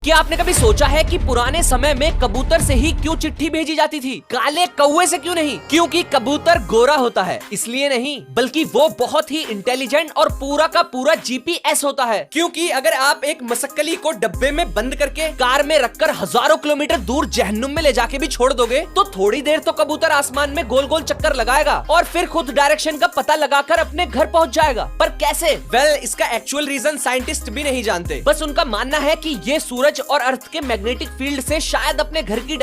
क्या आपने कभी सोचा है कि पुराने समय में कबूतर से ही क्यों चिट्ठी भेजी जाती थी, काले कौवे से क्यों नहीं? क्योंकि कबूतर गोरा होता है, इसलिए नहीं, बल्कि वो बहुत ही इंटेलिजेंट और पूरा का पूरा जीपीएस होता है। क्योंकि अगर आप एक मसक्कली को डब्बे में बंद करके कार में रखकर हजारों किलोमीटर दूर जहन्नुम में ले जाके भी छोड़ दोगे तो थोड़ी देर तो कबूतर आसमान में गोल गोल चक्कर लगाएगा और फिर खुद डायरेक्शन का पता लगाकर अपने घर पहुंच जाएगा। पर कैसे? इसका एक्चुअल रीजन साइंटिस्ट भी नहीं जानते। बस उनका मानना है कि ये सूरज और अर्थ के मैग्नेटिक फील्ड से शायद अपने घर की